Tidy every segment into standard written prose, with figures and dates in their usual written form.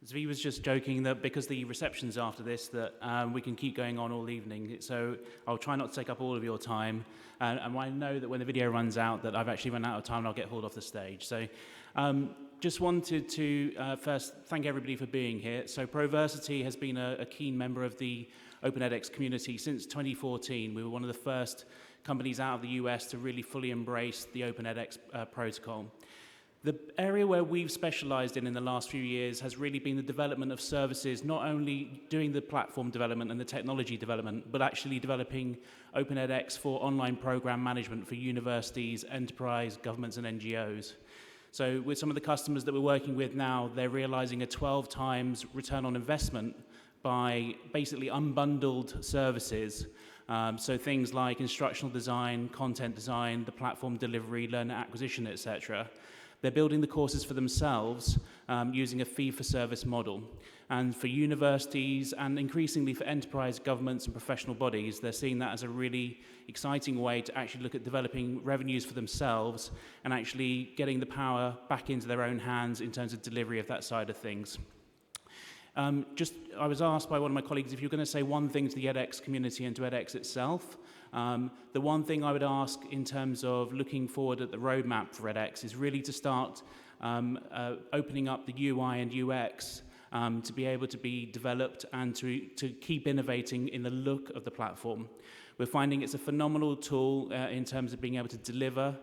Zvi was just joking that because the reception's after this, that we can keep going on all evening. So I'll try not to take up all of your time. And I know that when the video runs out, that I've actually run out of time and I'll get hauled off the stage. So just wanted to first thank everybody for being here. So Proversity has been a keen member of the Open edX community since 2014. We were one of the first companies out of the US to really fully embrace the Open edX protocol. The area where we've specialized in the last few years has really been the development of services, not only doing the platform development and the technology development, but actually developing Open edX for online program management for universities, enterprise, governments, and NGOs. So with some of the customers that we're working with now, they're realizing a 12 times return on investment by basically unbundled services. So things like instructional design, content design, the platform delivery, learner acquisition, etc. They're building the courses for themselves using a fee-for-service model. And for universities and increasingly for enterprise governments and professional bodies, they're seeing that as a really exciting way to actually look at developing revenues for themselves and actually getting the power back into their own hands in terms of delivery of that side of things. I was asked by one of my colleagues if you're going to say one thing to the edX community and to edX itself. The one thing I would ask in terms of looking forward at the roadmap for edX is really to start opening up the UI and UX to be able to be developed and to keep innovating in the look of the platform. We're finding it's a phenomenal tool in terms of being able to deliver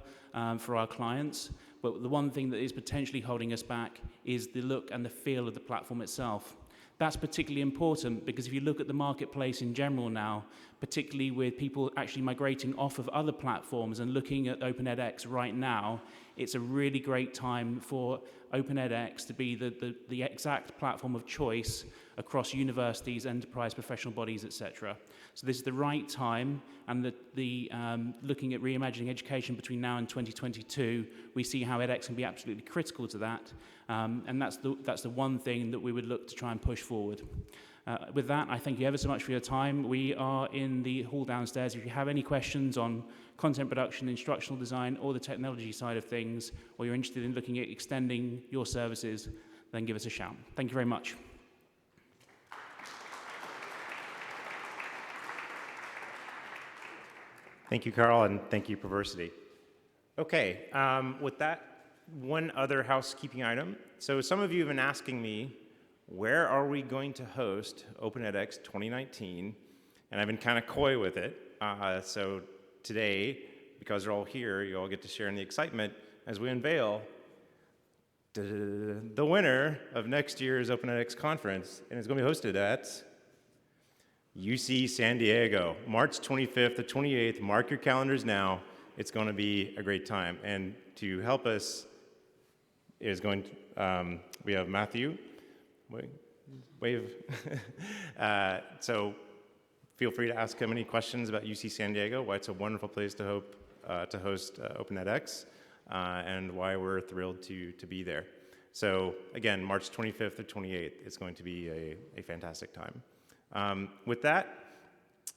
for our clients, but the one thing that is potentially holding us back is the look and the feel of the platform itself. That's particularly important because if you look at the marketplace in general now, particularly with people actually migrating off of other platforms and looking at Open edX right now, it's a really great time for Open edX to be the exact platform of choice across universities, enterprise, professional bodies, etc. So this is the right time, and looking at reimagining education between now and 2022, we see how edX can be absolutely critical to that, and that's the one thing that we would look to try and push forward. With that, I thank you ever so much for your time. We are in the hall downstairs. If you have any questions on content production, instructional design, or the technology side of things, or you're interested in looking at extending your services, then give us a shout. Thank you very much. Thank you, Carl, and thank you, Proversity. Okay, with that, one other housekeeping item. So some of you have been asking me, where are we going to host Open edX 2019? And I've been kind of coy with it. So today, because they're all here, you all get to share in the excitement as we unveil the winner of next year's Open edX conference, and it's going to be hosted at UC San Diego, March 25th to 28th. Mark your calendars now. It's going to be a great time. And to help us is going to, we have Matthew. Wave. So feel free to ask him any questions about UC San Diego, why it's a wonderful place to host Open edX, and why we're thrilled to be there. So again, March 25th to 28th, it's going to be a fantastic time. With that,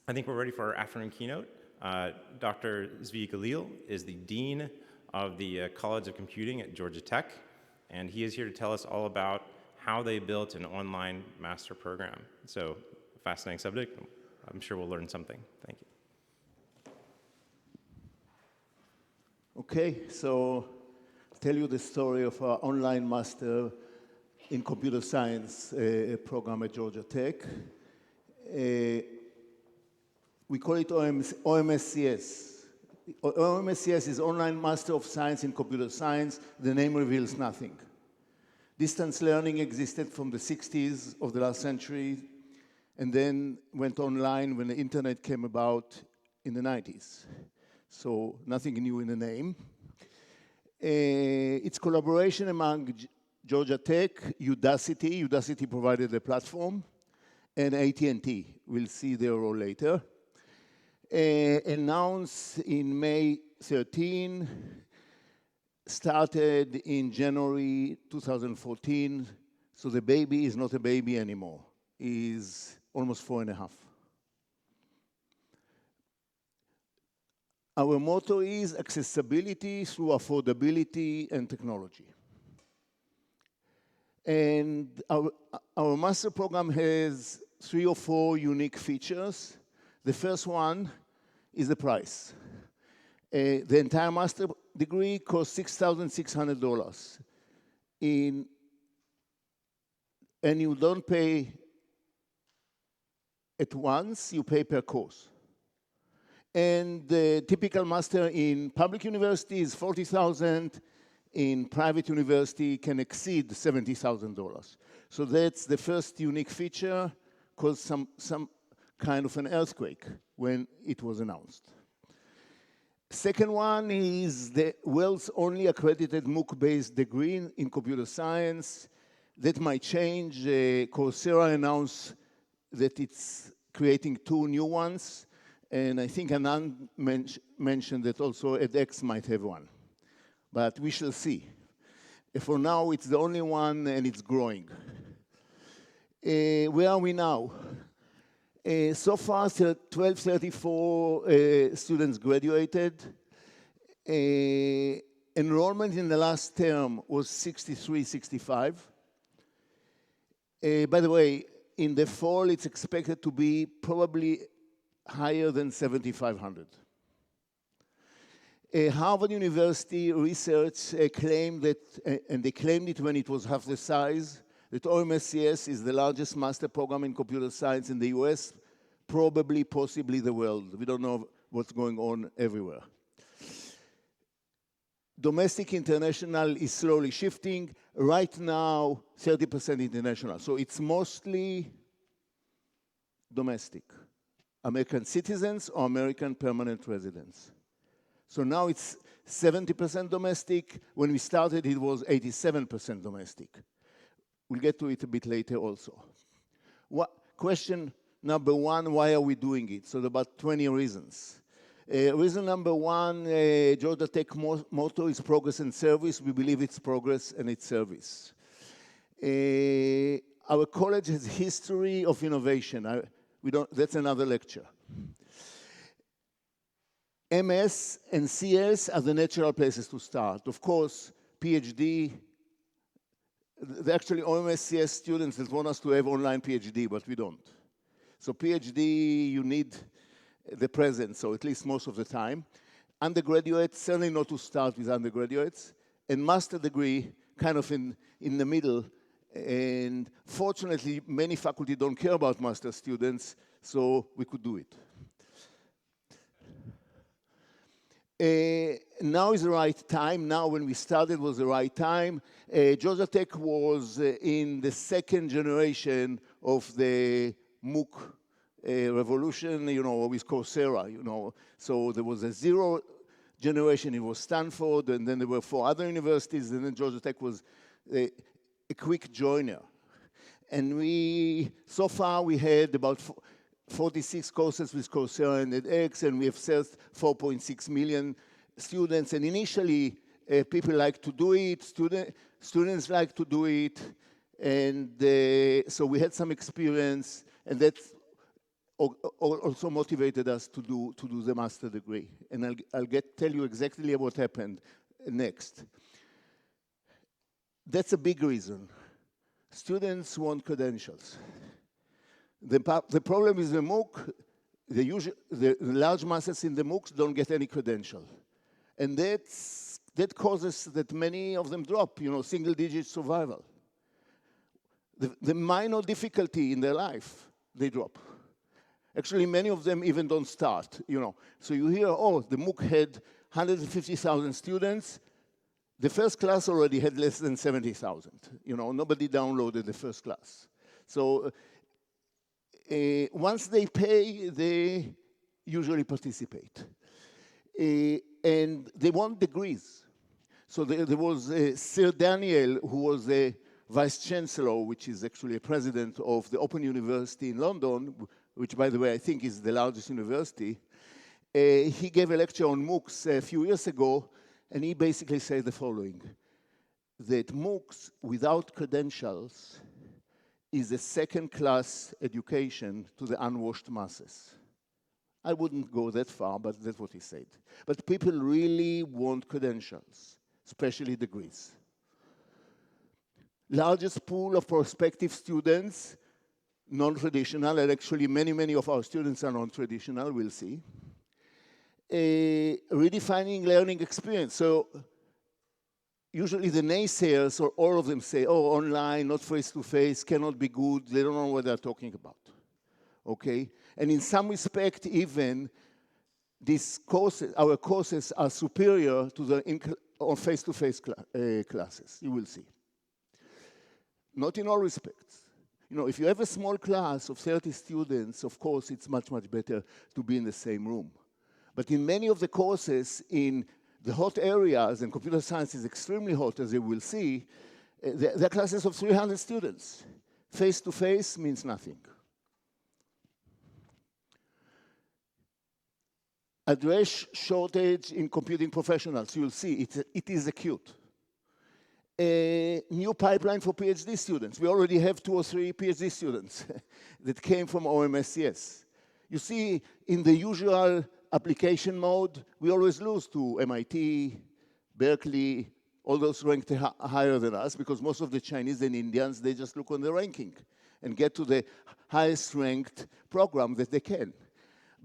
I think we're ready for our afternoon keynote. Dr. Zvi Galil is the Dean of the College of Computing at Georgia Tech, and he is here to tell us all about how they built an online master program. So, fascinating subject. I'm sure we'll learn something. Thank you. Okay, so I'll tell you the story of our online master in computer science program at Georgia Tech. We call it OMSCS. OMSCS is Online Master of Science in Computer Science. The name reveals nothing. Distance learning existed from the 60s of the last century and then went online when the internet came about in the 90s. So nothing new in the name. It's collaboration among Georgia Tech, Udacity provided the platform, and AT&T. We'll see their role later. Announced in May 13, started in January 2014, so the baby is not a baby anymore. He's almost 4.5. Our motto is accessibility through affordability and technology. And our master program has 3 or 4 unique features. The first one is the price. The entire master degree costs $6,600. And you don't pay at once, you pay per course. And the typical master in public university is $40,000. In private university can exceed $70,000. So that's the first unique feature, caused some kind of an earthquake when it was announced. Second one is the world's only accredited MOOC-based degree in computer science. That might change. Coursera announced that it's creating 2 new ones, and I think Anand mentioned that also edX might have one. But we shall see. For now, it's the only one, and it's growing. Where are we now? So far, 1,234 students graduated. Enrollment in the last term was 63, 65. By the way, in the fall, it's expected to be probably higher than 7,500. Harvard University research claimed that, and they claimed it when it was half the size, that OMSCS is the largest master program in computer science in the US, probably, possibly the world. We don't know what's going on everywhere. Domestic international is slowly shifting. Right now, 30% international. So it's mostly domestic. American citizens or American permanent residents. So now it's 70% domestic. When we started, it was 87% domestic. We'll get to it a bit later also. Question number 1, why are we doing it? So about 20 reasons. Reason number 1, Georgia Tech motto is progress and service. We believe it's progress and it's service. Our college has history of innovation. That's another lecture. MS and CS are the natural places to start. Of course, PhD, actually OMSCS students that want us to have online PhD, but we don't. So PhD, you need the presence, so at least most of the time. Undergraduates, certainly not to start with undergraduates. And master degree, kind of in the middle. And fortunately, many faculty don't care about master students, so we could do it. Now is the right time. Now, when we started, was the right time. Georgia Tech was in the 2nd generation of the MOOC revolution, with Coursera, So there was a 0 generation. It was Stanford, and then there were 4 other universities, and then Georgia Tech was a quick joiner. And so far, we had about 46 courses with Coursera and edX, and we have served 4.6 million students. And initially, people like to do it, students like to do it, and so we had some experience, and that also motivated us to do the master degree. And I'll tell you exactly what happened next. That's a big reason. Students want credentials. The problem is the MOOC, the large masses in the MOOCs don't get any credential. And that causes that many of them drop, single-digit survival. The minor difficulty in their life, they drop. Actually, many of them even don't start, So you hear, the MOOC had 150,000 students. The first class already had less than 70,000. Nobody downloaded the first class. So once they pay, they usually participate. And they want degrees. So there was Sir Daniel, who was the vice chancellor, which is actually a president of the Open University in London, which, by the way, I think is the largest university. He gave a lecture on MOOCs a few years ago, and he basically said the following, that MOOCs without credentials is a second-class education to the unwashed masses. I wouldn't go that far, but that's what he said. But people really want credentials, especially degrees. largest pool of prospective students, non-traditional, and actually many of our students are non-traditional, we'll see. Redefining learning experience. So usually the naysayers, or all of them say, oh, online, not face-to-face, cannot be good, they don't know what they're talking about, okay? And in some respect, even, these courses, our courses are superior to the face-to-face classes, you will see. Not in all respects. You know, if you have a small class of 30 students, of course, it's much better to be in the same room. But in many of the courses in the hot areas, and computer science is extremely hot, as you will see, there are classes of 300 students. Face-to-face means nothing. Address shortage in computing professionals. You'll see it is acute. A new pipeline for PhD students. We already have 2 or 3 PhD students that came from OMSCS. You see, in the usual application mode, we always lose to MIT, Berkeley, all those ranked higher than us, because most of the Chinese and Indians, they just look on the ranking and get to the highest ranked program that they can.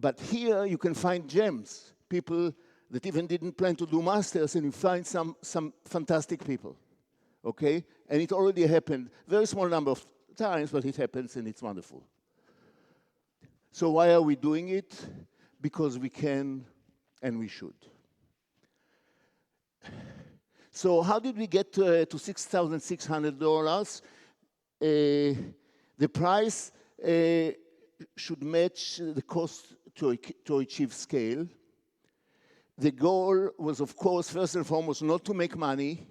But here you can find gems, people that even didn't plan to do masters, and you find some fantastic people, okay? And it already happened, very small number of times, but it happens and it's wonderful. So why are we doing it? Because we can and we should. So how did we get to $6,600? The price should match the cost to achieve scale. The goal was, of course, first and foremost, not to make money,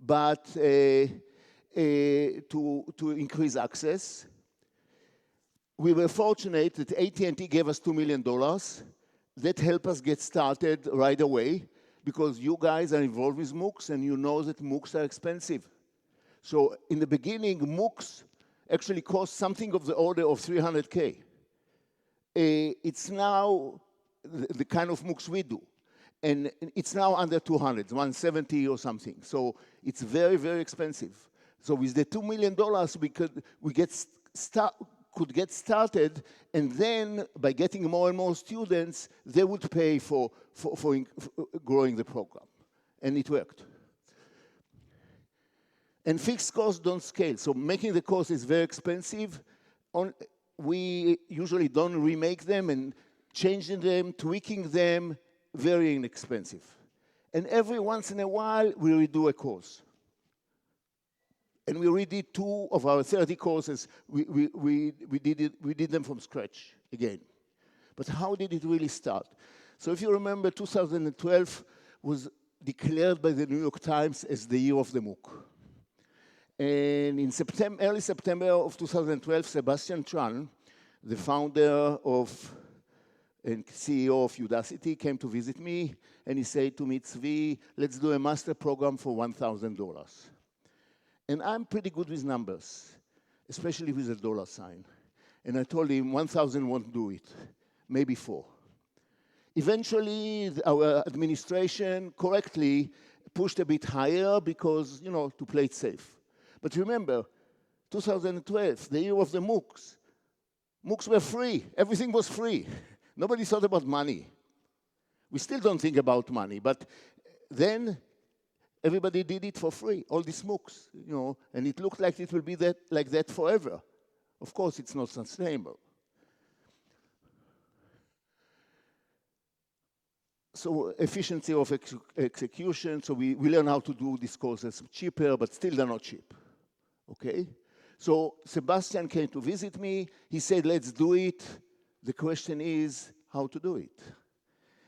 but to increase access. We were fortunate that AT&T gave us $2 million. That helped us get started right away, because you guys are involved with MOOCs, and you know that MOOCs are expensive. So in the beginning, MOOCs actually cost something of the order of $300K. It's now the kind of MOOCs we do. And it's now under 200, 170 or something. So it's very expensive. So with the $2 million, we could get started, and then by getting more and more students, they would pay for growing the program. And it worked. And fixed costs don't scale. So making the course is very expensive. We usually don't remake them, and changing them, tweaking them, very inexpensive. And every once in a while, we redo a course. And we redid 2 of our 30 courses. We did them from scratch again. But how did it really start? So if you remember, 2012 was declared by the New York Times as the year of the MOOC. And in early September of 2012, Sebastian Tran, the founder of and CEO of Udacity, came to visit me, and he said to me, Tzvi, let's do a master program for $1,000. And I'm pretty good with numbers, especially with a dollar sign. And I told him 1,000 won't do it, maybe 4. Eventually, our administration correctly pushed a bit higher because, you know, to play it safe. But remember, 2012, the year of the MOOCs. MOOCs were free. Everything was free. Nobody thought about money. We still don't think about money, but then everybody did it for free, all these MOOCs, you know, and it looked like it will be like that forever. Of course, it's not sustainable. So efficiency of execution, so we learn how to do these courses cheaper, but still they're not cheap, okay? So Sebastian came to visit me. He said, let's do it. The question is how to do it.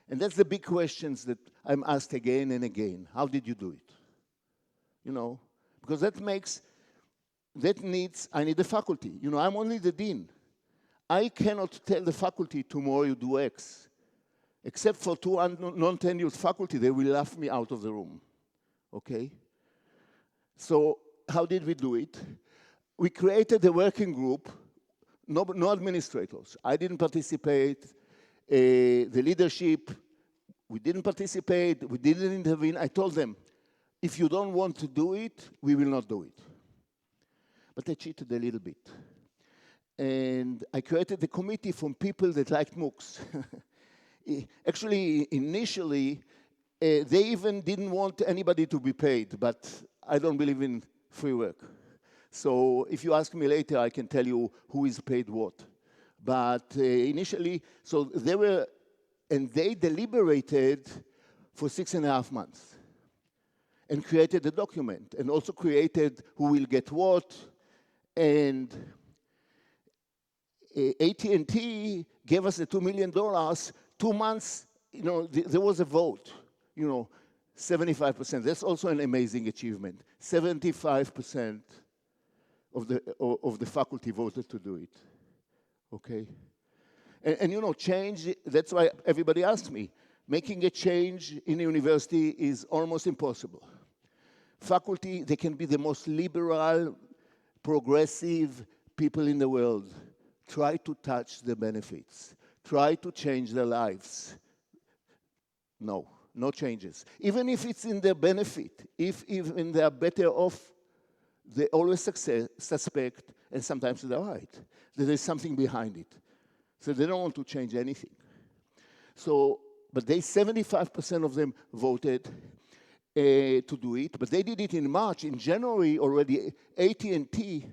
And that's the big questions that I'm asked again and again. How did you do it? You know, because I need the faculty. You know, I'm only the dean. I cannot tell the faculty tomorrow you do X. Except for 2 non-tenured faculty, they will laugh me out of the room, okay? So how did we do it? We created a working group, no administrators. I didn't participate. The leadership, we didn't participate. We didn't intervene. I told them, if you don't want to do it, we will not do it. but I cheated a little bit. And I created a committee from people that liked MOOCs. Actually, initially, they even didn't want anybody to be paid, but I don't believe in free work. So if you ask me later, I can tell you who is paid what. But initially, so they were, and they deliberated for 6.5 months and created a document and also created who will get what. And AT&T gave us the $2 million, 2 months, there was a vote, 75%. That's also an amazing achievement. 75% of the faculty voted to do it, okay? And change, that's why everybody asked me, making a change in a university is almost impossible. Faculty, they can be the most liberal, progressive people in the world. Try to touch the benefits. Try to change their lives. No changes. Even if it's in their benefit, if even they are better off, they always suspect, and sometimes they're right, that there's something behind it. So they don't want to change anything. So, but 75% of them voted to do it, but they did it in March. In January already, AT&T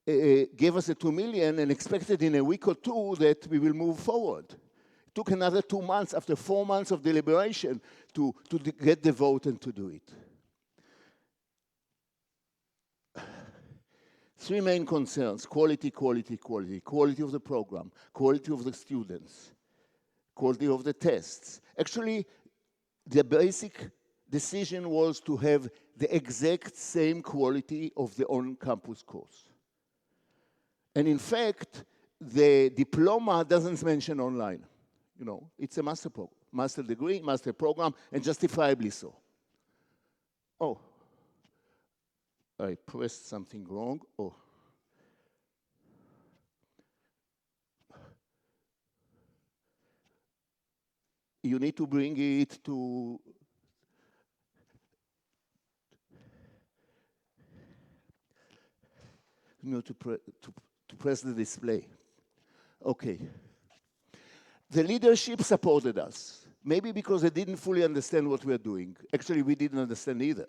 gave us the $2 million and expected in a week or two that we will move forward. It took another 2 months after 4 months of deliberation to get the vote and to do it. 3 main concerns: quality, quality, quality. Quality of the program, quality of the students, quality of the tests. Actually, the basic decision was to have the exact same quality of the on-campus course. And in fact, the diploma doesn't mention online. It's a master degree, master program, and justifiably so. Oh, I pressed something wrong. Oh. You need to bring it to to press the display. Okay. The leadership supported us, maybe because they didn't fully understand what we're doing. Actually, we didn't understand either.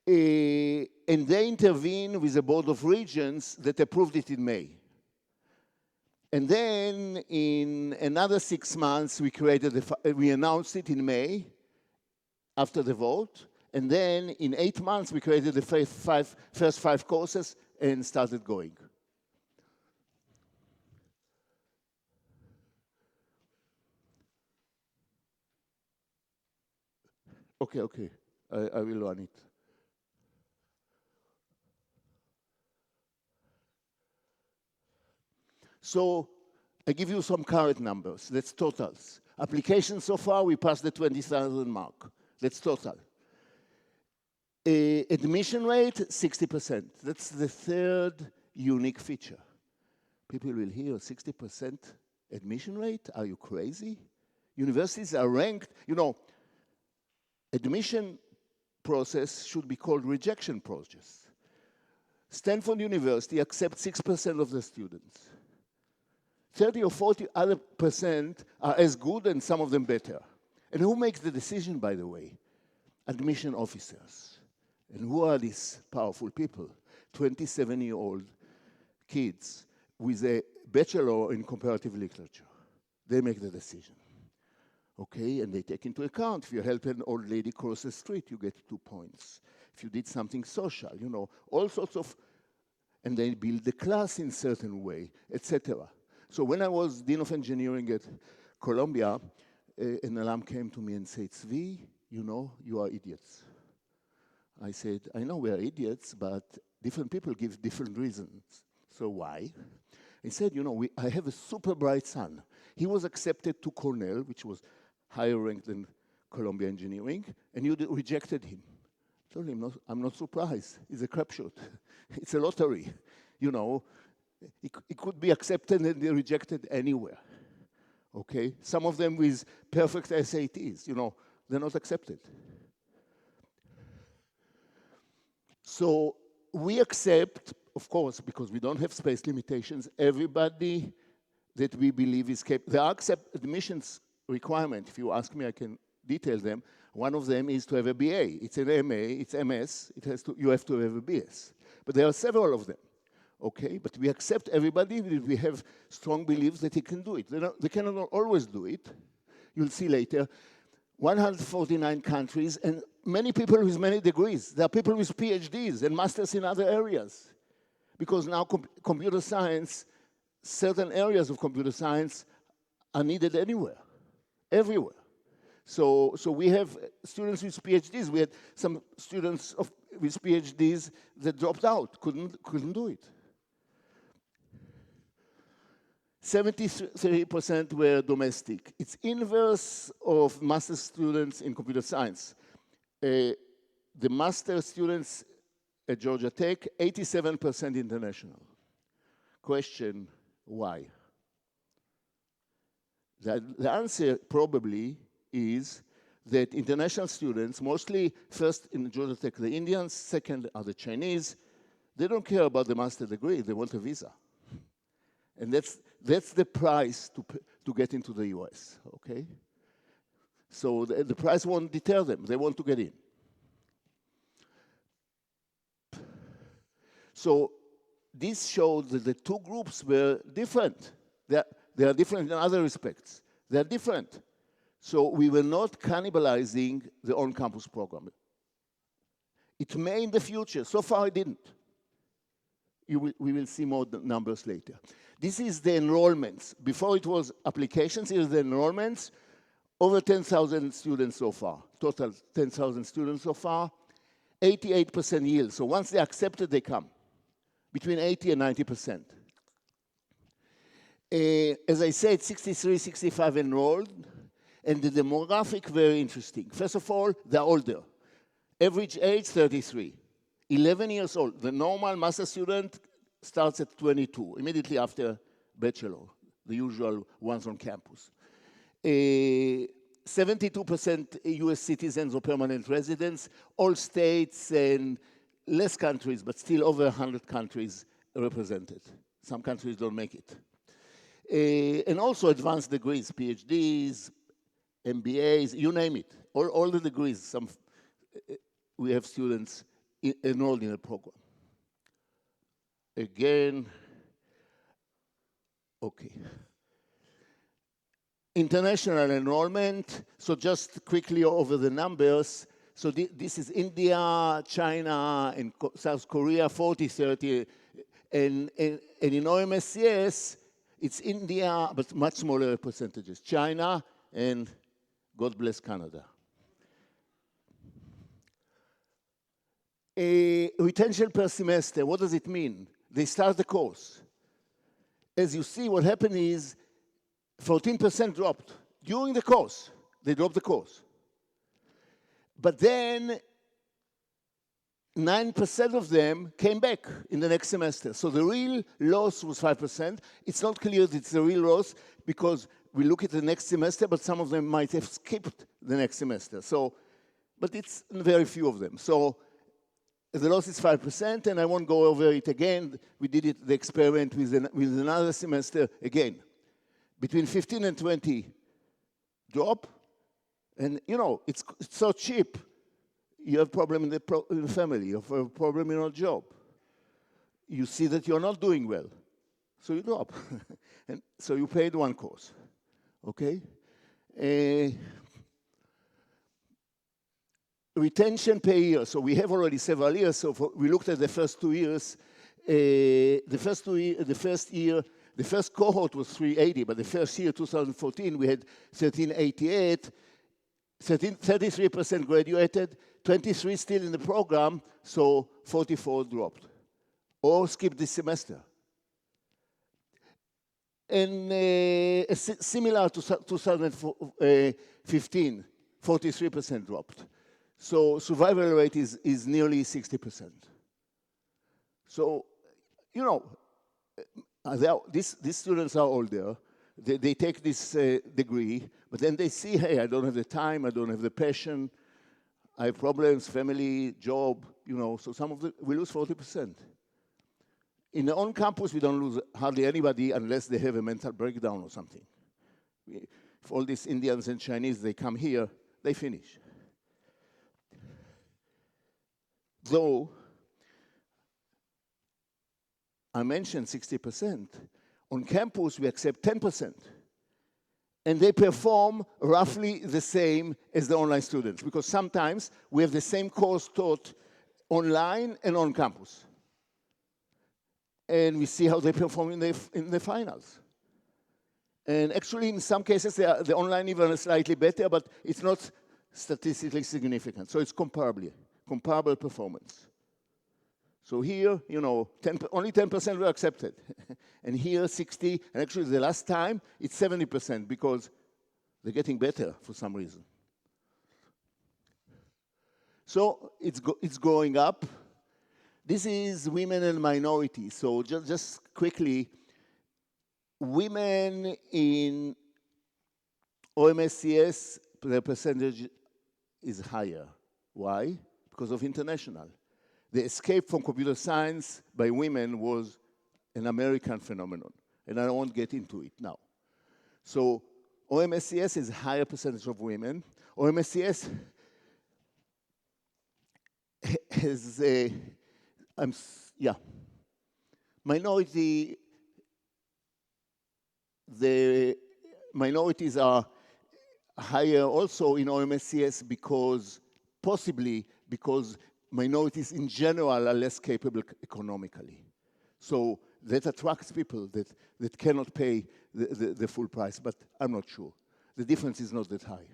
And they intervened with the Board of Regents that approved it in May. And then in another 6 months, we announced it in May after the vote. And then in 8 months, we created the first 5 courses and started going. Okay, I will run it. So I give you some current numbers. That's totals. Applications so far, we passed the 20,000 mark. That's total. Admission rate, 60%. That's the third unique feature. People will hear 60% admission rate? Are you crazy? Universities are ranked, admission process should be called rejection process. Stanford University accepts 6% of the students. 30 or 40 other percent are as good and some of them better. And who makes the decision, by the way? Admission officers. And who are these powerful people? 27-year-old kids with a bachelor in comparative literature. They make the decision. Okay, and they take into account, if you help an old lady cross the street, you get 2 points. If you did something social, all sorts of, and they build the class in a certain way, etc. So when I was Dean of Engineering at Columbia, an alum came to me and said, Zvi, you are idiots. I said, I know we are idiots, but different people give different reasons. So why? He said, I have a super bright son. He was accepted to Cornell, which was higher ranked than Columbia Engineering, and you rejected him. I told him, I'm not surprised. It's a crapshoot. It's a lottery. It could be accepted and rejected anywhere. Okay? Some of them with perfect SATs, they're not accepted. So we accept, of course, because we don't have space limitations, everybody that we believe is capable. There are admissions requirements. If you ask me, I can detail them. One of them is to have a BA. It's an MA, it's MS, you have to have a BS. But there are several of them, okay? But we accept everybody, we have strong beliefs that he can do it. They cannot always do it. You'll see later. 149 countries, and many people with many degrees. There are people with PhDs and masters in other areas. Because now computer science, certain areas of computer science are needed anywhere, everywhere. So we have students with PhDs. We had some students with PhDs that dropped out, couldn't do it. 73% were domestic. It's inverse of master students in computer science. The master students at Georgia Tech, 87% international. Question, why? The answer probably is that international students, mostly first in Georgia Tech, the Indians, second are the Chinese, they don't care about the master degree, they want a visa. And that's the price to get into the US, okay? So the price won't deter them, they want to get in. So this showed that the two groups were different. They are different in other respects. They are different. So we were not cannibalizing the on-campus program. It may in the future. So far it didn't. We will see more numbers later. This is the enrollments. Before it was applications, here's the enrollments. Over 10,000 students so far. Total 10,000 students so far. 88% yield. So once they accept it, they come. Between 80 and 90%. As I said, 63, 65 enrolled. And the demographic, very interesting. First of all, they're older. Average age, 33. 11 years old. The normal master student starts at 22, immediately after bachelor, the usual ones on campus. 72% US citizens or permanent residents, all states and less countries, but still over 100 countries represented. Some countries don't make it. And also advanced degrees, PhDs, MBAs, you name it. All the degrees, we have students enrolled in the program. Again, okay. International enrollment, so just quickly over the numbers. So this is India, China, and South Korea, 40, 30. And in OMSCS, it's India, but much smaller percentages. China, and God bless Canada. Retention per semester, what does it mean? They start the course. As you see, what happened is 14% dropped during the course. They dropped the course. But then 9% of them came back in the next semester. So the real loss was 5%. It's not clear that it's the real loss because we look at the next semester, but some of them might have skipped the next semester. So, but it's very few of them. So the loss is 5%, and I won't go over it again. We did the experiment with another semester again. Between 15 and 20 drop, and you know, it's so cheap. You have a problem in the family, you have a problem in your job. You see that you're not doing well, so you drop. And so you paid one course, okay? Retention per year, so we have already several years, so we looked at the first 2 years. The first cohort was 380, but the first year, 2014, we had 1388, 33% graduated, 23 still in the program, so 44 dropped, or skipped this semester. And similar to 2015, 43% dropped. So survival rate is nearly 60%. So, you know, these students are older. They take this degree, but then they see, hey, I don't have the time, I don't have the passion, I have problems, family, job, so we lose 40%. In the on-campus, we don't lose hardly anybody unless they have a mental breakdown or something. If all these Indians and Chinese, they come here, they finish. Though, I mentioned 60%, on campus we accept 10%. And they perform roughly the same as the online students, because sometimes we have the same course taught online and on campus. And we see how they perform in the finals. And actually, in some cases, the online even is slightly better, but it's not statistically significant. So it's comparable performance. So here, only 10% were accepted. And here, 60, and actually the last time, it's 70% because they're getting better for some reason. So it's going up. This is women and minorities. So just quickly, women in OMSCS, the percentage is higher. Why? Because of international. The escape from computer science by women was an American phenomenon, and I won't get into it now. So OMSCS is a higher percentage of women. OMSCS has the minorities are higher also in OMSCS possibly because minorities in general are less capable economically. So that attracts people that cannot pay the full price, but I'm not sure. The difference is not that high.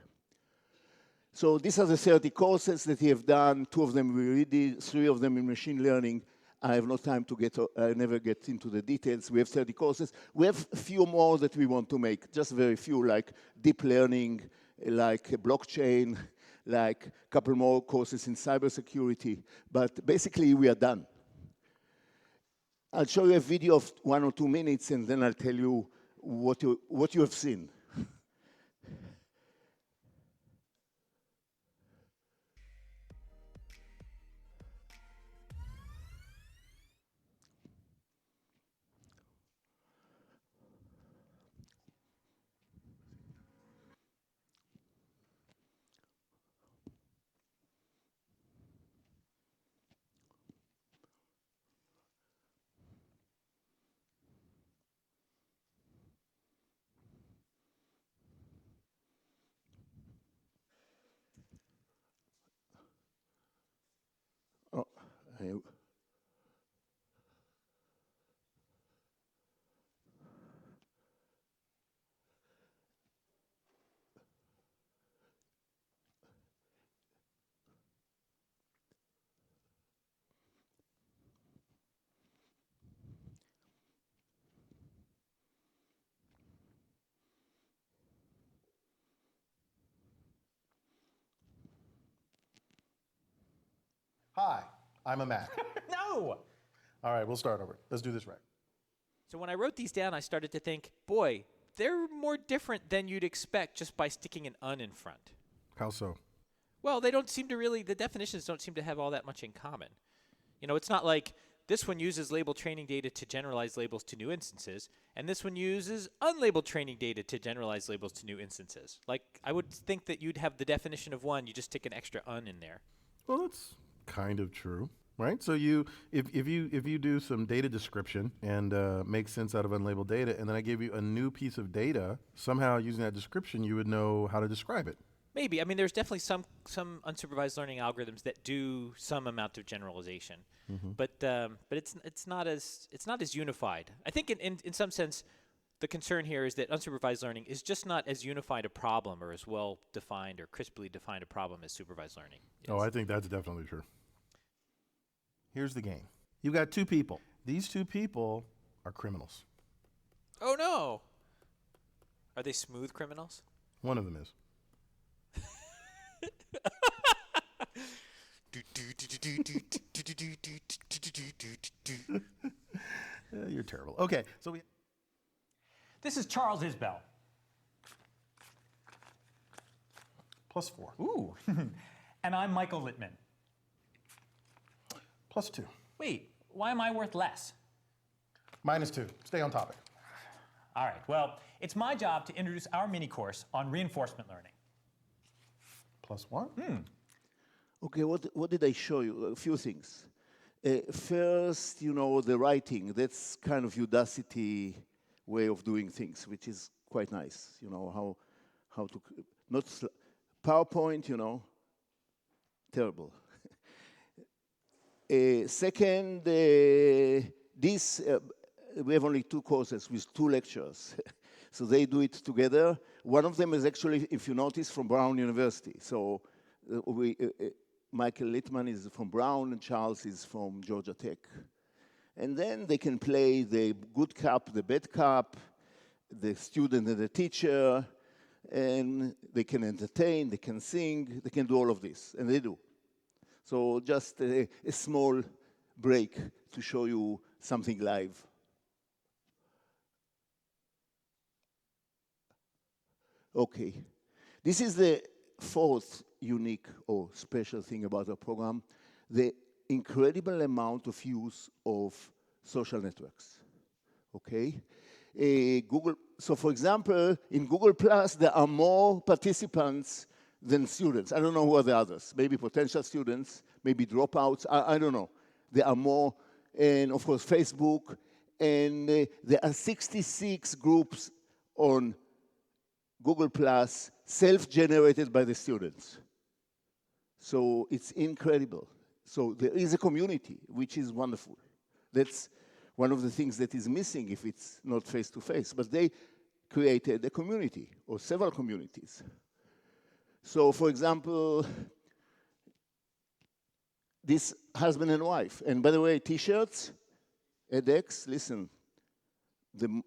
So these are the 30 courses that we have done. 2 of them we already did, 3 of them in machine learning. I have no time to I never get into the details. We have 30 courses. We have a few more that we want to make, just very few, like deep learning, like blockchain, like a couple more courses in cybersecurity. But basically, we are done. I'll show you a video of 1 or 2 minutes, and then I'll tell you what you have seen. Hi, I'm a Mac. No! All right, we'll start over. Let's do this right. So when I wrote these down, I started to think, boy, they're more different than you'd expect just by sticking an "un" in front. How so? Well, they don't seem to really, the definitions don't seem to have all that much in common. It's not like this one uses label training data to generalize labels to new instances, and this one uses unlabeled training data to generalize labels to new instances. Like, I would think that you'd have the definition of one, you just stick an extra "un" in there. Well, that's kind of true, right? So if you do some data description and make sense out of unlabeled data, and then I gave you a new piece of data, somehow using that description, you would know how to describe it. Maybe. I mean, there's definitely some unsupervised learning algorithms that do some amount of generalization, but it's not as unified. I think in some sense, the concern here is that unsupervised learning is just not as unified a problem or as well defined or crisply defined a problem as supervised learning is. Oh, I think that's definitely true. Here's the game. You've got 2 people. These 2 people are criminals. Oh no! Are they smooth criminals? One of them is. You're terrible. Okay, so This is Charles Isbell. +4. Ooh. And I'm Michael Littman. +2. Wait, why am I worth less? -2. Stay on topic. All right, well, it's my job to introduce our mini course on reinforcement learning. +1. Okay, what did I show you? A few things. First, you know, the writing. That's kind of Udacity way of doing things, which is quite nice. You know, how to, not PowerPoint, you know, terrible. Second, we have only 2 courses with 2 lectures. So they do it together. One of them is actually, if you notice, from Brown University. So Michael Littman is from Brown and Charles is from Georgia Tech. And then they can play the good cop, the bad cop, the student and the teacher, and they can entertain, they can sing, they can do all of this, and they do. So just a small break to show you something live. Okay, this is the 4th unique or special thing about our program, the incredible amount of use of social networks, okay? So for example, in Google+, there are more participants than students. I don't know who are the others. Maybe potential students, maybe dropouts, I don't know. There are more, and of course Facebook, and there are 66 groups on Google+, self-generated by the students. So it's incredible. So there is a community, which is wonderful. That's one of the things that is missing if it's not face-to-face. But they created a community, or several communities. So for example, this husband and wife. And by the way, T-shirts, edX, listen. The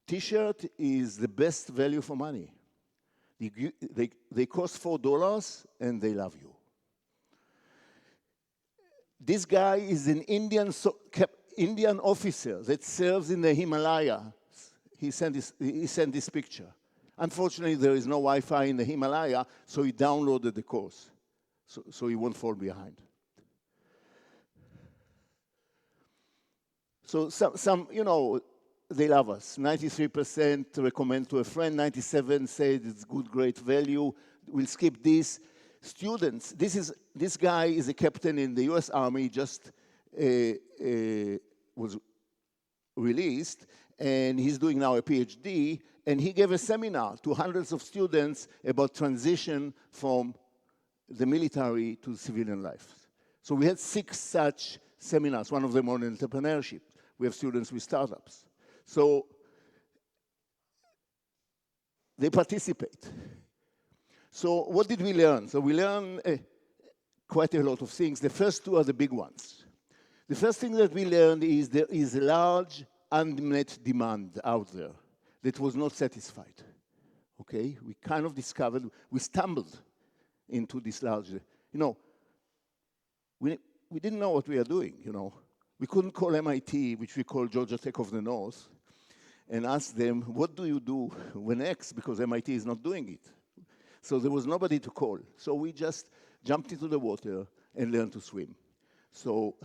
T-shirt is the best value for money. They cost $4 and they love you. This guy is an Indian officer that serves in the Himalayas. He sent this picture. Unfortunately, there is no Wi-Fi in the Himalaya, so he downloaded the course, so he won't fall behind. So some, you know, they love us. 93% recommend to a friend, 97% say it's good, great value. We'll skip this. Students, this guy is a captain in the US Army, just was released, and he's doing now a PhD, and he gave a seminar to hundreds of students about transition from the military to civilian life. So we had 6 such seminars, one of them on entrepreneurship. We have students with startups. So they participate. So what did we learn? So we learned quite a lot of things. The first 2 are the big ones. The first thing that we learned is there is a large unmet demand out there that was not satisfied. Okay? We kind of discovered, we stumbled into this large, you know, we didn't know what we are doing, you know. We couldn't call MIT, which we call Georgia Tech of the North, and ask them, what do you do when X? Because MIT is not doing it. So there was nobody to call. So we just jumped into the water and learned to swim. So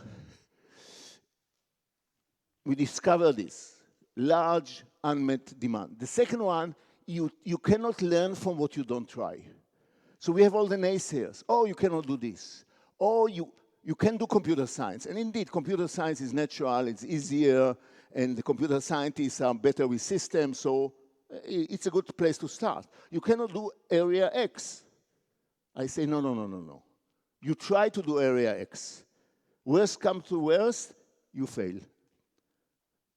we discovered this large unmet demand. The second one, you cannot learn from what you don't try. So we have all the naysayers. Oh, you cannot do this. Oh, you can do computer science. And indeed, computer science is natural, it's easier, and the computer scientists are better with systems, so it's a good place to start. You cannot do area X. I say, no, no, no, no, no. You try to do area X. Worst comes to worst, you fail.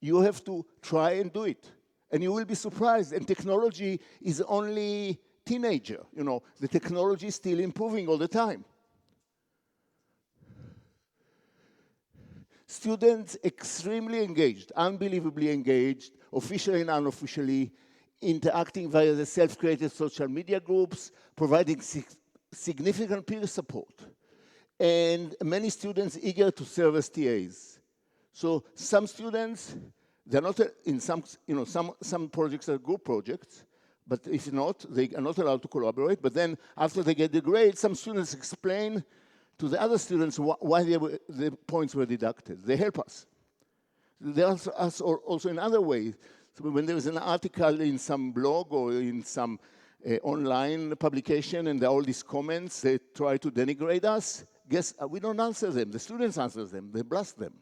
You have to try and do it. And you will be surprised. And technology is only teenager. You know, the technology is still improving all the time. Students extremely engaged, unbelievably engaged, officially and unofficially, interacting via the self-created social media groups, providing significant peer support, and many students eager to serve as TAs. So some students, they're not in some, you know, some projects are group projects, But if not, they are not allowed to collaborate. But then after they get the grade, some students explain to the other students why the points were deducted. They help us. They help us also in other ways. So when there is an article in some blog or in some online publication and there are all these comments, they try to denigrate us. Guess we don't answer them. The students answer them. They blast them.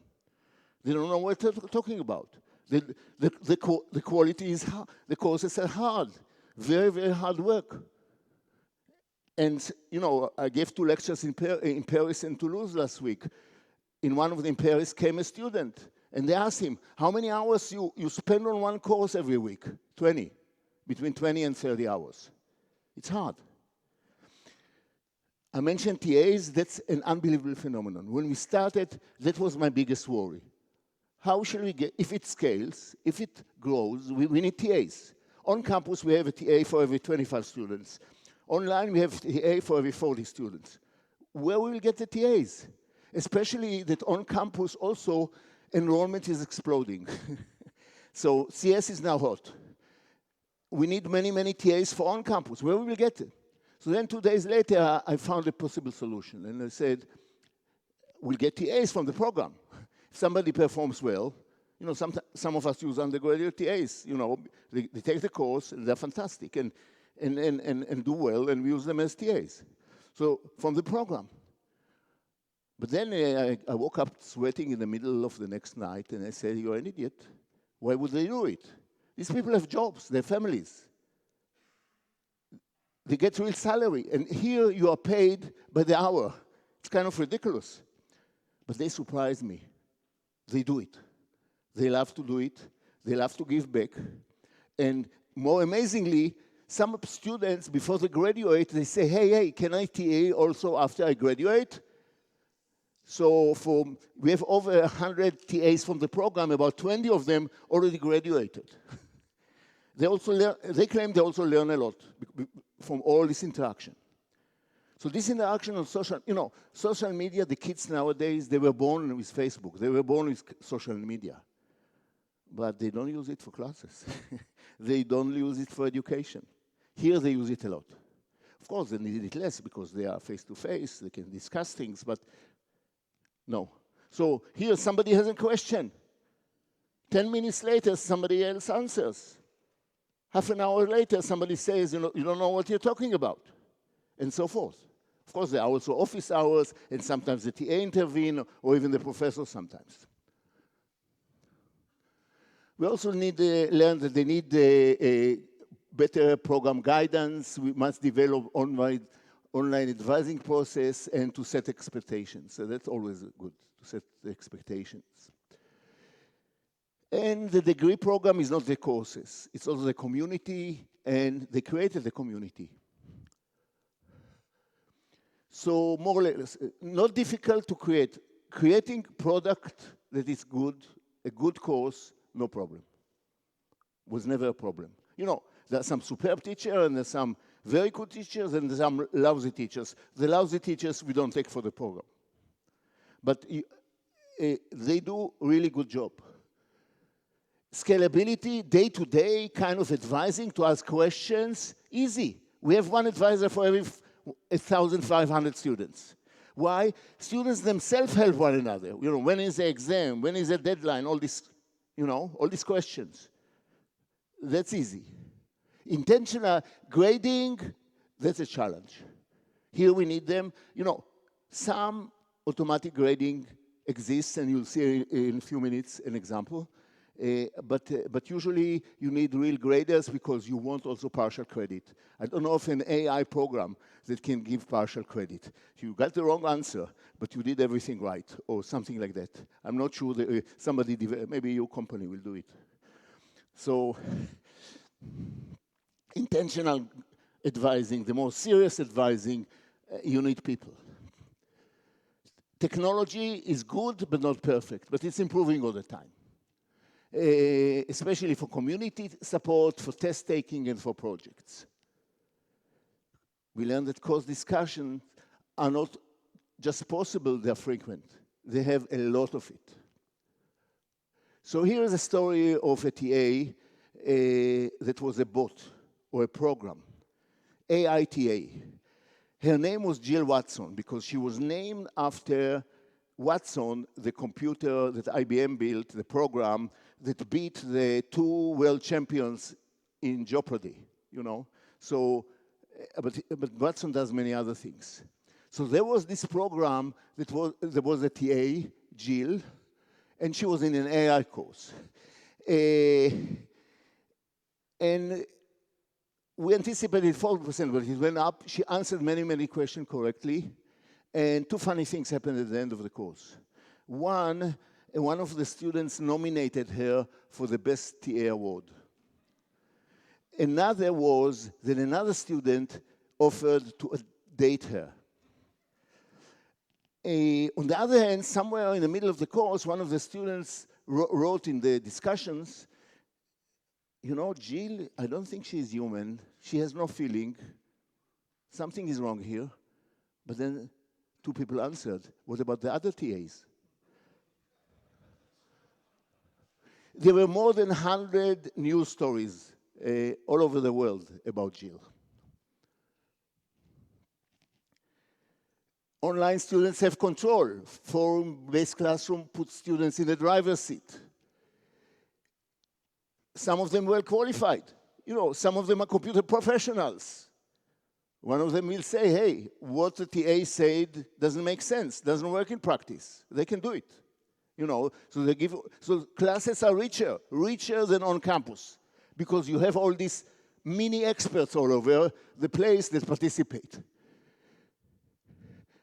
They don't know what they're talking about. The quality is hard. The courses are hard. Very, very hard work. And, you know, I gave 2 lectures in Paris and Toulouse last week. In one of them in Paris came a student. And they asked him, how many hours you spend on one course every week? 20. Between 20 and 30 hours. It's hard. I mentioned TAs. That's an unbelievable phenomenon. When we started, that was my biggest worry. How shall we get, if it scales, if it grows, we need TAs. On campus, we have a TA for every 25 students. Online, we have a TA for every 40 students. Where will we get the TAs? Especially that on campus also, enrollment is exploding. So CS is now hot. We need many, many TAs for on campus. Where will we get it? So then 2 days later, I found a possible solution. And I said, we'll get TAs from the program. If somebody performs well, you know, some of us use undergraduate TAs. You know, they take the course, and they're fantastic, and do well, and we use them as TAs. So from the program. But then I woke up sweating in the middle of the next night, and I said, you're an idiot. Why would they do it? These people have jobs, they have families. They get real salary, and here you are paid by the hour. It's kind of ridiculous. But they surprised me. They do it. They love to do it. They love to give back. And more amazingly, some students, before they graduate, they say, hey, can I TA also after I graduate? So we have over 100 TAs from the program. About 20 of them already graduated. They claim they also learn a lot from all this interaction. So this interaction on social media, the kids nowadays, they were born with Facebook. They were born with social media. But they don't use it for classes. They don't use it for education. Here they use it a lot. Of course, they need it less because they are face-to-face. They can discuss things, but no. So here somebody has a question. 10 minutes later, somebody else answers. Half an hour later, somebody says, you don't know what you're talking about, and so forth. Of course, there are also office hours, and sometimes the TA intervene, or even the professor sometimes. We also need to learn that they need a better program guidance. We must develop online advising process and to set expectations. So that's always good, to set the expectations. And the degree program is not the courses. It's also the community, and they created the community. So more or less, not difficult to create. Creating product that is good, a good course, no problem. Was never a problem. You know, there are some superb teachers, and there's some very good teachers, and there's some lousy teachers. The lousy teachers we don't take for the program. But they do a really good job. Scalability, day-to-day kind of advising to ask questions, easy. We have one advisor for every 1,500 students. Why? Students themselves help one another. You know, when is the exam? When is the deadline? All this, all these questions. That's easy. Intentional grading, that's a challenge. Here we need them. Some automatic grading exists, and you'll see in a few minutes an example. But usually you need real graders because you want also partial credit. I don't know of an AI program that can give partial credit. You got the wrong answer, but you did everything right, or something like that. I'm not sure that maybe your company will do it. So intentional advising, the more serious advising, you need people. Technology is good, but not perfect, but it's improving all the time. Especially for community support, for test taking, and for projects. We learned that course discussions are not just possible, they're frequent. They have a lot of it. So here is a story of a TA that was a bot or a program, AITA. Her name was Jill Watson because she was named after Watson, the computer that IBM built, the program that beat the 2 world champions in Jeopardy, you know. So, but Watson does many other things. So there was this program there was a TA, Jill, and she was in an AI course. And we anticipated 40%, but it went up. She answered many, many questions correctly. And 2 funny things happened at the end of the course. One of the students nominated her for the best TA award. Another was that another student offered to date her. On the other hand, somewhere in the middle of the course, one of the students wrote in the discussions, you know, Jill, I don't think she's human. She has no feeling. Something is wrong here. But then 2 people answered, what about the other TAs? There were more than 100 news stories all over the world about Jill. Online students have control. Forum-based classroom puts students in the driver's seat. Some of them well qualified. You know, some of them are computer professionals. One of them will say, hey, what the TA said doesn't make sense, doesn't work in practice. They can do it. You know, so classes are richer than on campus, because you have all these mini experts all over the place that participate.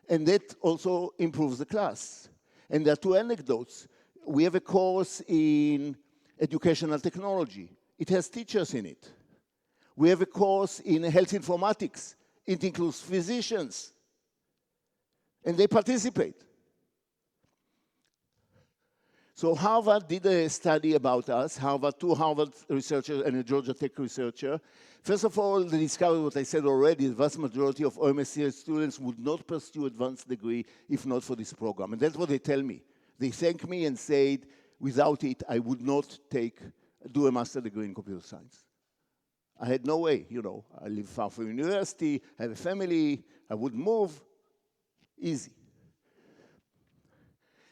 And that also improves the class. And there are 2 anecdotes. We have a course in educational technology. It has teachers in it. We have a course in health informatics. It includes physicians. And they participate. So Harvard did a study about us, 2 Harvard researchers and a Georgia Tech researcher. First of all, they discovered what I said already, the vast majority of OMSCS students would not pursue advanced degree if not for this program. And that's what they tell me. They thank me and said, without it, I would not do a master's degree in computer science. I had no way, you know. I live far from university, I have a family, I would move, easy.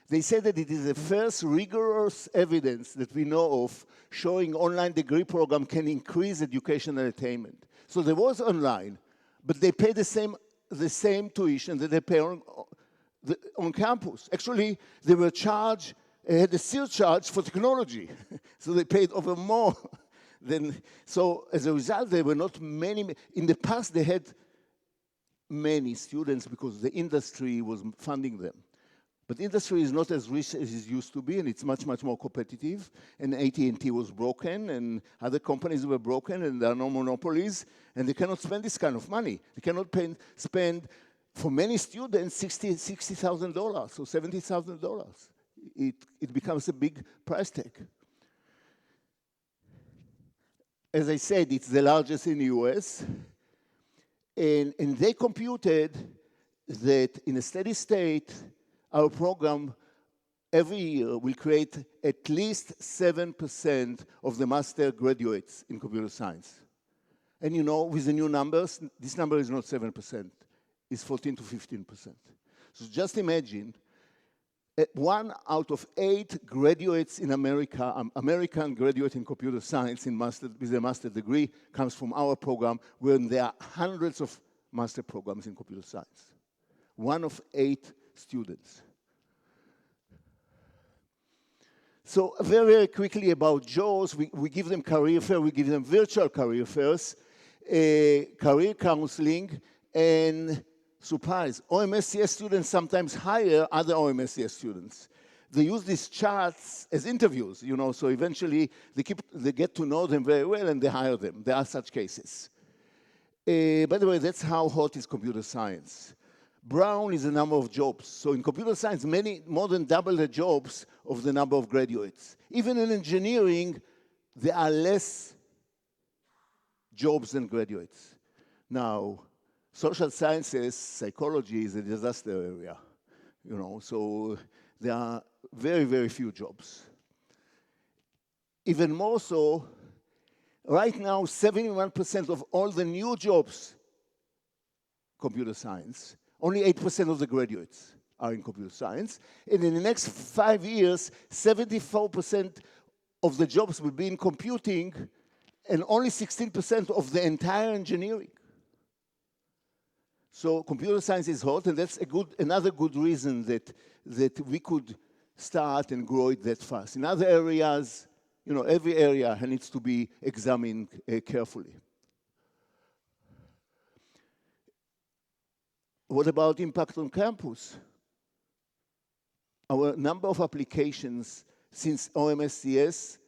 They said that it is the first rigorous evidence that we know of showing online degree program can increase educational attainment. So there was online, but they pay the same tuition that they pay on campus. Actually, they were charged, had a surcharge for technology. So they paid over more than, so as a result, there were not many. In the past, they had many students because the industry was funding them. But industry is not as rich as it used to be, and it's much, much more competitive. And AT&T was broken, and other companies were broken, and there are no monopolies, and they cannot spend this kind of money. They cannot spend, for many students, $60,000 or $70,000. It becomes a big price tag. As I said, it's the largest in the US, and they computed that in a steady state, our program every year will create at least 7% of the master graduates in computer science. And you know, with the new numbers, this number is not 7%, it's 14 to 15%. So just imagine, 1 out of 8 graduates in America, American graduate in computer science with a master degree comes from our program, where there are hundreds of master programs in computer science. 1 of 8 students. So very, very quickly about JAWS, we give them career fair, we give them virtual career fairs, career counseling, and surprise, OMSCS students sometimes hire other OMSCS students. They use these charts as interviews, you know, so eventually they get to know them very well and they hire them. There are such cases. By the way, that's how hot is computer science. Brown is the number of jobs. So in computer science, more than double the jobs of the number of graduates. Even in engineering, there are less jobs than graduates. Now, social sciences, psychology is a disaster area, you know, so there are very, very few jobs. Even more so, Right now, 71% of all the new jobs, computer science, only 8% of the graduates are in computer science. And in the next 5 years, 74% of the jobs will be in computing and only 16% of the entire engineering. So computer science is hot, and that's another good reason that we could start and grow it that fast. In other areas, you know, every area needs to be examined carefully. What about impact on campus? Our number of applications since OMSCS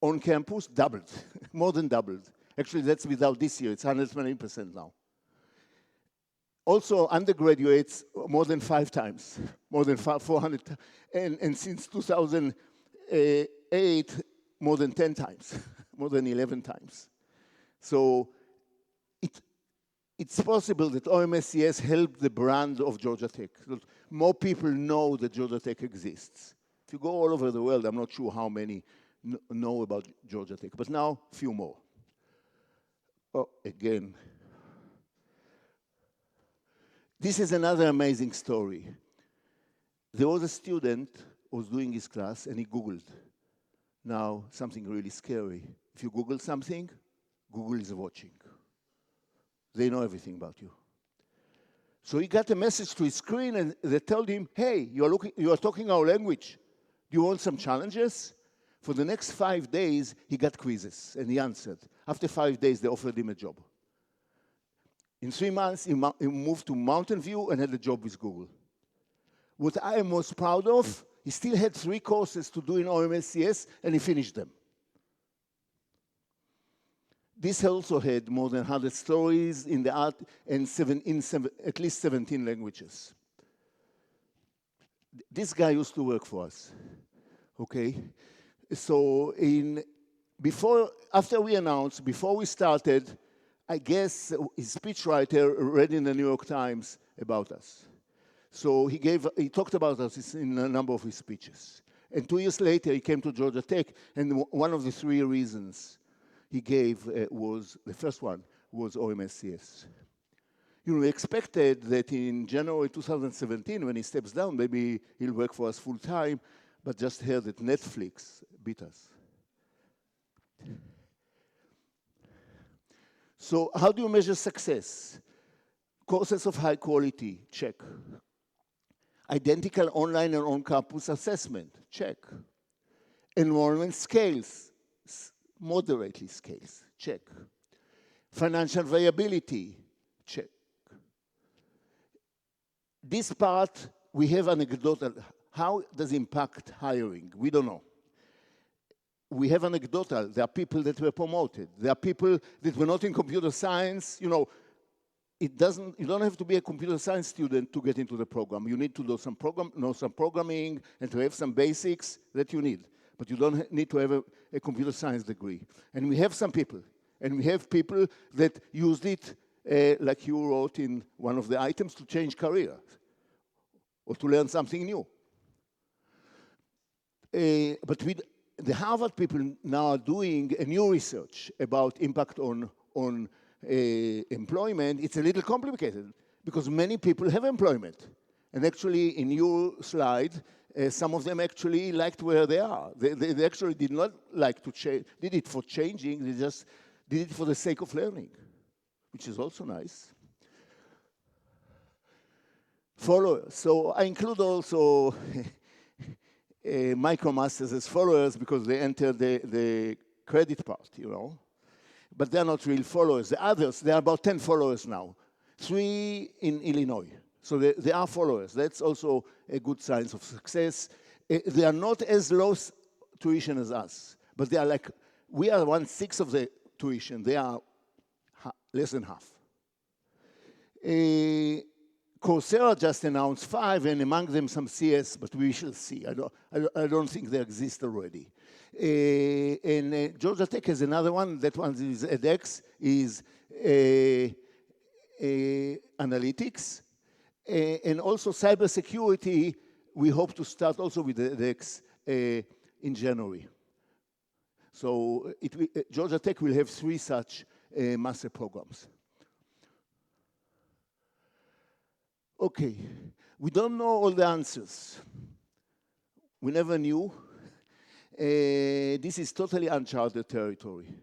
on campus doubled, more than doubled. Actually, that's without this year, it's 120% now. Also, undergraduates, more than 5 times, more than 400, and since 2008, more than 10 times, more than 11 times. So it's possible that OMSCS helped the brand of Georgia Tech. More people know that Georgia Tech exists. If you go all over the world, I'm not sure how many know about Georgia Tech, but now, few more. Oh, again. This is another amazing story. There was a student who was doing his class, and he Googled. Now, something really scary. If you Google something, Google is watching. They know everything about you. So he got a message to his screen, and they told him, hey, you are talking our language. Do you want some challenges? For the next 5 days, he got quizzes, and he answered. After 5 days, they offered him a job. In 3 months, he moved to Mountain View and had a job with Google. What I am most proud of, he still had 3 courses to do in OMSCS, and he finished them. This also had more than 100 stories in the art and at least 17 languages. This guy used to work for us, okay? So after we announced, before we started, I guess his speechwriter read in the New York Times about us. So he talked about us in a number of his speeches. And 2 years later, he came to Georgia Tech, and one of the 3 reasons he gave the first one was OMSCS. You know, we expected that in January 2017, when he steps down, maybe he'll work for us full time, but just heard that Netflix beat us. So how do you measure success? Courses of high quality, check. Identical online and on-campus assessment, check. Enrollment scales, moderately scales, check. Financial viability, check. This part, we have anecdotal. How does it impact hiring? We don't know. We have anecdotal. There are people that were promoted. There are people that were not in computer science. You know, you don't have to be a computer science student to get into the program. You need to know some programming and to have some basics that you need. But you don't need to have a computer science degree. And we have some people. And we have people that used it, like you wrote in one of the items, to change careers or to learn something new. But the Harvard people now are doing a new research about impact on employment. It's a little complicated because many people have employment. And actually, in your slide, some of them actually liked where they are. They actually did not like to change, did it for changing, they just did it for the sake of learning, which is also nice. Followers. So I include also MicroMasters as followers because they enter the credit part, you know. But they're not real followers. The others, there are about 10 followers now. 3 in Illinois. So they are followers. That's also a good sign of success. They are not as low tuition as us, but they are like, we are 1/6 of the tuition. They are less than half. Coursera just announced 5, and among them some CS, but we shall see. I don't think they exist already. And Georgia Tech has another one. That one is edX, is analytics. And also cybersecurity, we hope to start also with edX in January. So Georgia Tech will have 3 such master programs. Okay, we don't know all the answers. We never knew. This is totally uncharted territory.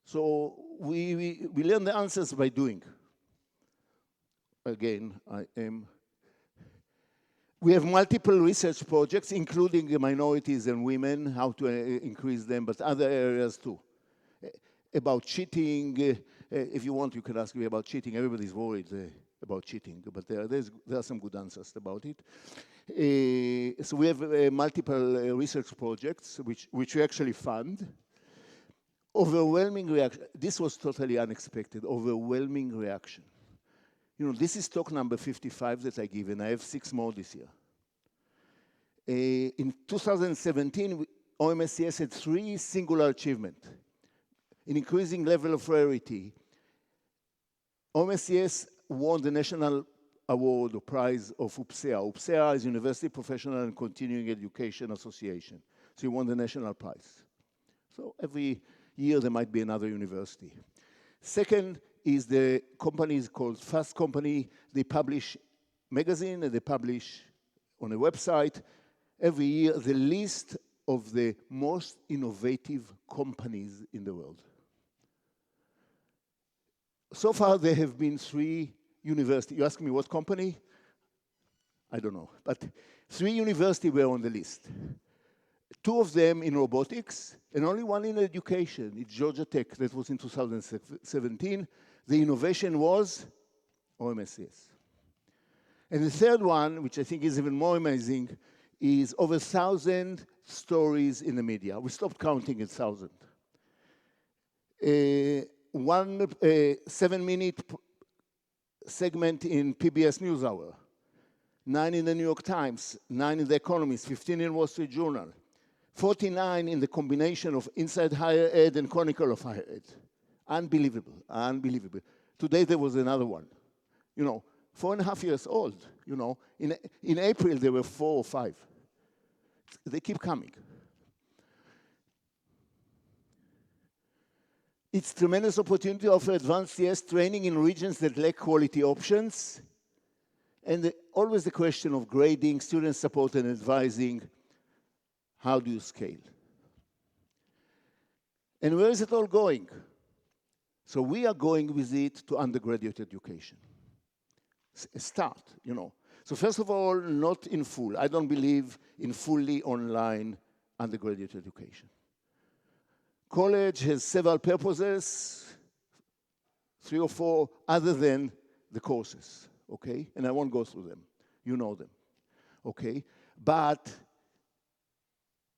So we learn the answers by doing. Again, we have multiple research projects, including minorities and women, how to increase them, but other areas too. About cheating, if you want, you can ask me about cheating. Everybody's worried about cheating, but there are some good answers about it. So we have multiple research projects, which we actually fund. Overwhelming reaction. This was totally unexpected. Overwhelming reaction. You know, this is talk number 55 that I give, and I have 6 more this year. In 2017, OMSCS had 3 singular achievements. In increasing level of rarity, OMSCS won the national award or prize of UPSEA. UPSEA is University Professional and Continuing Education Association. So he won the national prize. So every year there might be another university. Second is the company is called Fast Company. They publish magazine and they publish on a website every year the list of the most innovative companies in the world. So far there have been 3 universities. You ask me what company? I don't know. But 3 universities were on the list. 2 of them in robotics, and only 1 in education. It's Georgia Tech. That was in 2017. The innovation was OMSCS. And the third one, which I think is even more amazing, is over 1,000 stories in the media. We stopped counting at 1,000. 1 7-minute segment in PBS NewsHour, 9 in the New York Times, 9 in The Economist, 15 in Wall Street Journal, 49 in the combination of Inside Higher Ed and Chronicle of Higher Ed. Unbelievable, unbelievable. Today there was another one. You know, 4.5 years old, you know. In April there were 4 or 5. They keep coming. It's a tremendous opportunity to offer advanced CS training in regions that lack quality options. And always the question of grading, student support and advising. How do you scale? And where is it all going? So we are going with it to undergraduate education. Start, you know. So first of all, not in full. I don't believe in fully online undergraduate education. College has several purposes, 3 or 4, other than the courses, okay? And I won't go through them. You know them, okay? But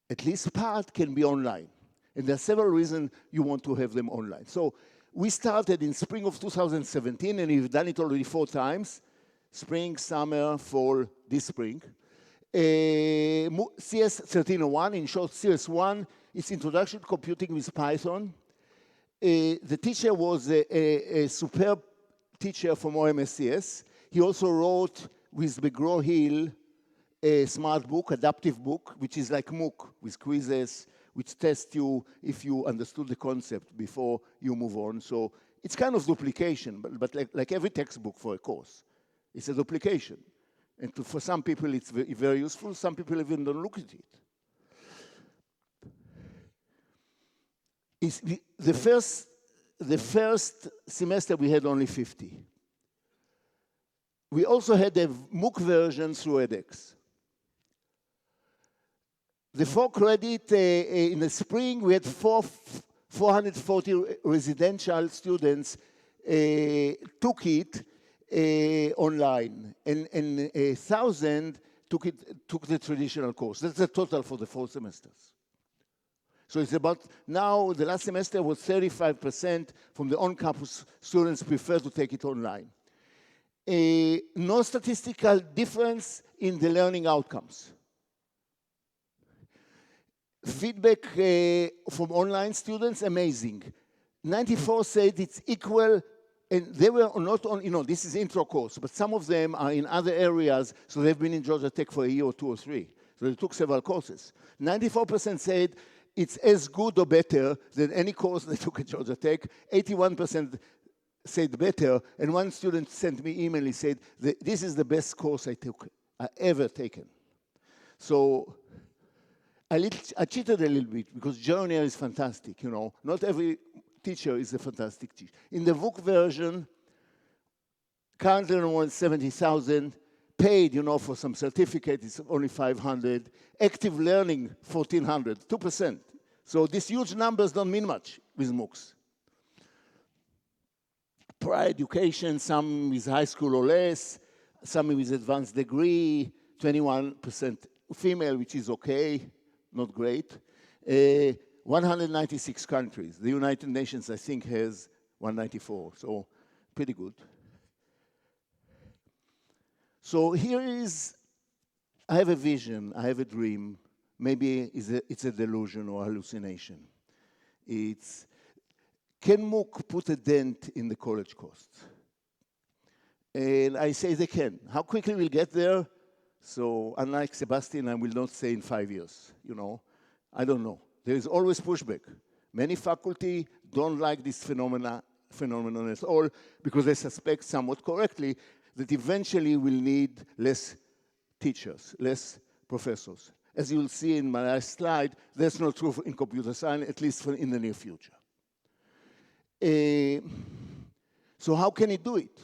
at least part can be online. And there are several reasons you want to have them online. So we started in spring of 2017, and we've done it already 4 times. Spring, summer, fall, this spring. CS 1301, in short, CS 1, is Introduction to Computing with Python. The teacher was a superb teacher from OMSCS. He also wrote with McGraw-Hill a smart book, adaptive book, which is like MOOC, with quizzes, which test you if you understood the concept before you move on. So it's kind of duplication, but like every textbook for a course. It's a duplication. And for some people, it's very useful. Some people even don't look at it. The first semester, we had only 50. We also had a MOOC version through edX. The 4 credit, in the spring, we had 440 residential students took it online, and 1,000 took the traditional course. That's the total for the 4 semesters. So it's about, now the last semester was 35% from the on-campus students prefer to take it online. No statistical difference in the learning outcomes. Feedback from online students, amazing. 94 said it's equal. And they were not on, you know, this is intro course, but some of them are in other areas, so they've been in Georgia Tech for a year or 2 or 3. So they took several courses. 94% said it's as good or better than any course they took at Georgia Tech. 81% said better, and one student sent me email, he said, this is the best course I ever taken. So I cheated a little bit because Journal is fantastic, you know. Not every teacher is a fantastic teacher. In the VOOC version, currently around 70,000, paid, you know, for some certificate, it's only 500. Active learning, 1,400, 2%. So these huge numbers don't mean much with MOOCs. Prior education, some with high school or less, some with advanced degree, 21% female, which is okay, not great. 196 countries. The United Nations, I think, has 194, so pretty good. So here is, I have a vision, I have a dream. Maybe it's a delusion or hallucination. It's, can MOOC put a dent in the college costs? And I say they can. How quickly we'll get there? So unlike Sebastian, I will not say in 5 years, you know. I don't know. There is always pushback. Many faculty don't like this phenomenon at all because they suspect somewhat correctly that eventually we'll need less teachers, less professors. As you'll see in my last slide, that's not true in computer science, at least in the near future. So how can it do it?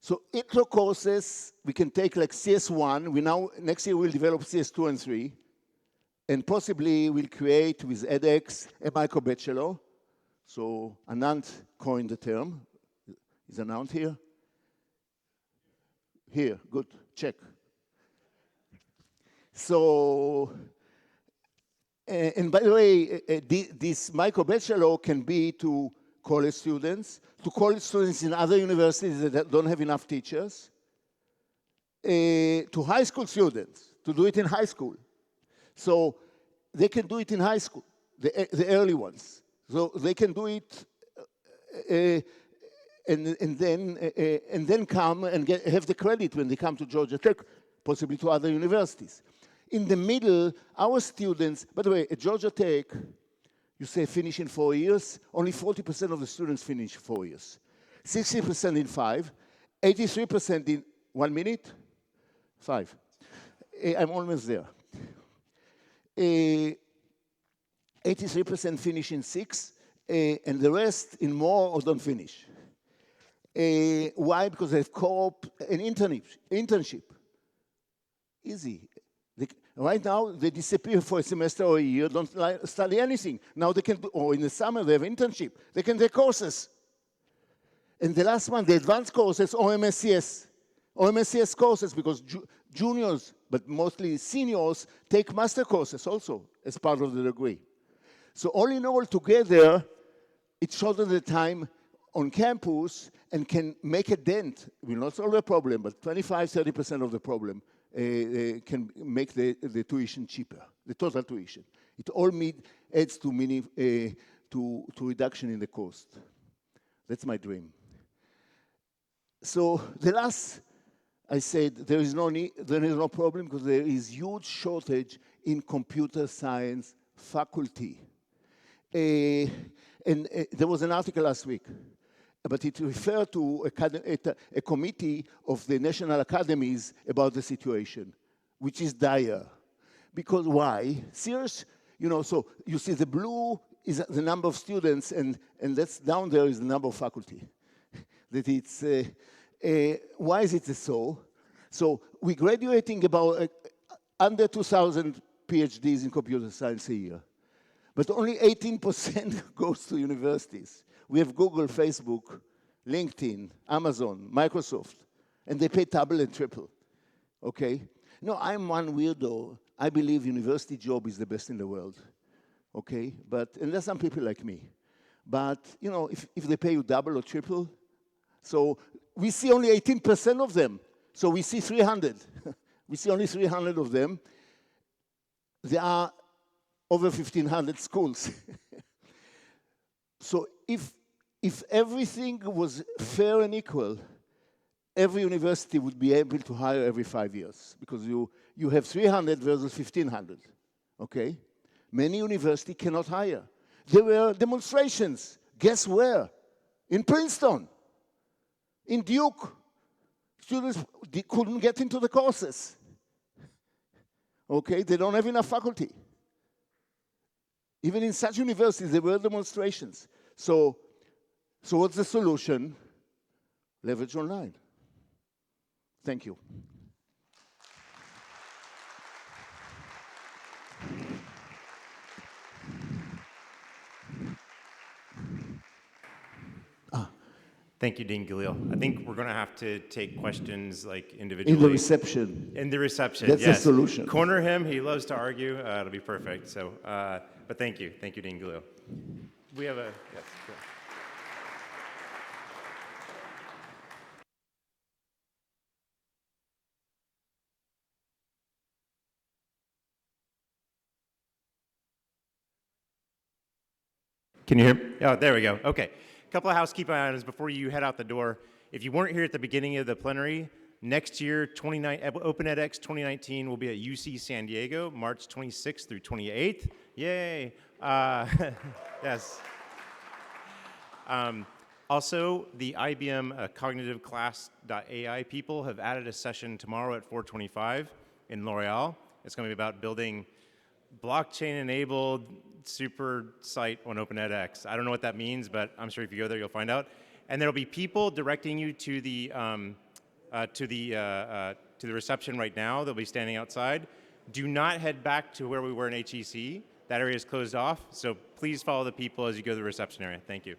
So intro courses, we can take like CS1. Next year we'll develop CS2 and 3. And possibly we'll create with edX a micro-bachelor. So Anand coined the term. Is Anand here? Here, good, check. So, and by the way, this micro-bachelor can be to college students in other universities that don't have enough teachers, to high school students, to do it in high school. So they can do it in high school, the early ones. So they can do it and then come and have the credit when they come to Georgia Tech, possibly to other universities. In the middle, our students, by the way, at Georgia Tech, you say finish in 4 years, only 40% of the students finish 4 years. 60% in 5, 83% in 1 minute, 5. I'm almost there. 83% finish in 6, and the rest in more or don't finish. Why? Because they have co-op and internship. Easy. Right now, they disappear for a semester or a year, don't study anything. Now they can do, or in the summer, they have internship. They can take courses. And the last one, the advanced courses, OMSCS. OMSCS courses, because juniors, but mostly seniors, take master courses also as part of the degree. So all in all, together, it shortens the time on campus and can make a dent. Will not solve the problem, but 25–30% of the problem can make the tuition cheaper, the total tuition. It all adds to reduction in the cost. That's my dream. So the last, I said there is no problem because there is huge shortage in computer science faculty. And there was an article last week, but it referred to a committee of the national academies about the situation, which is dire. Because why? Serious, you know, so you see the blue is the number of students, and that's down there is the number of faculty. That it's, why is it so? So we're graduating about under 2,000 PhDs in computer science a year, but only 18% goes to universities. We have Google, Facebook, LinkedIn, Amazon, Microsoft, and they pay double and triple, okay? No, I'm one weirdo. I believe university job is the best in the world, okay? And there's some people like me. But, you know, if they pay you double or triple, so we see only 18% of them. So we see 300. We see only 300 of them. There are over 1,500 schools. So if everything was fair and equal, every university would be able to hire every 5 years because you have 300 versus 1,500, okay? Many universities cannot hire. There were demonstrations. Guess where? In Princeton, in Duke. Students couldn't get into the courses. Okay, they don't have enough faculty. Even in such universities, there were demonstrations. So what's the solution? Leverage online. Thank you. Thank you, Dean Galil. I think we're going to have to take questions like individually. In the reception. In the reception, That's yes. the solution. Corner him. He loves to argue. It'll be perfect. So, but thank you. Thank you, Dean Galil. We have a, yes. Go. Can you hear me? Oh, there we go. Okay. A couple of housekeeping items before you head out the door. If you weren't here at the beginning of the plenary, next year, Open edX 2019 will be at UC San Diego, March 26th through 28th. Yay. Yes. Also, the IBM Cognitive Class.ai people have added a session tomorrow at 4:25 in L'Oreal. It's going to be about building blockchain-enabled super site on Open edX. I don't know what that means, but I'm sure if you go there, you'll find out. And there'll be people directing you to the reception right now. They'll be standing outside. Do not head back to where we were in HEC. That area is closed off. So please follow the people as you go to the reception area. Thank you.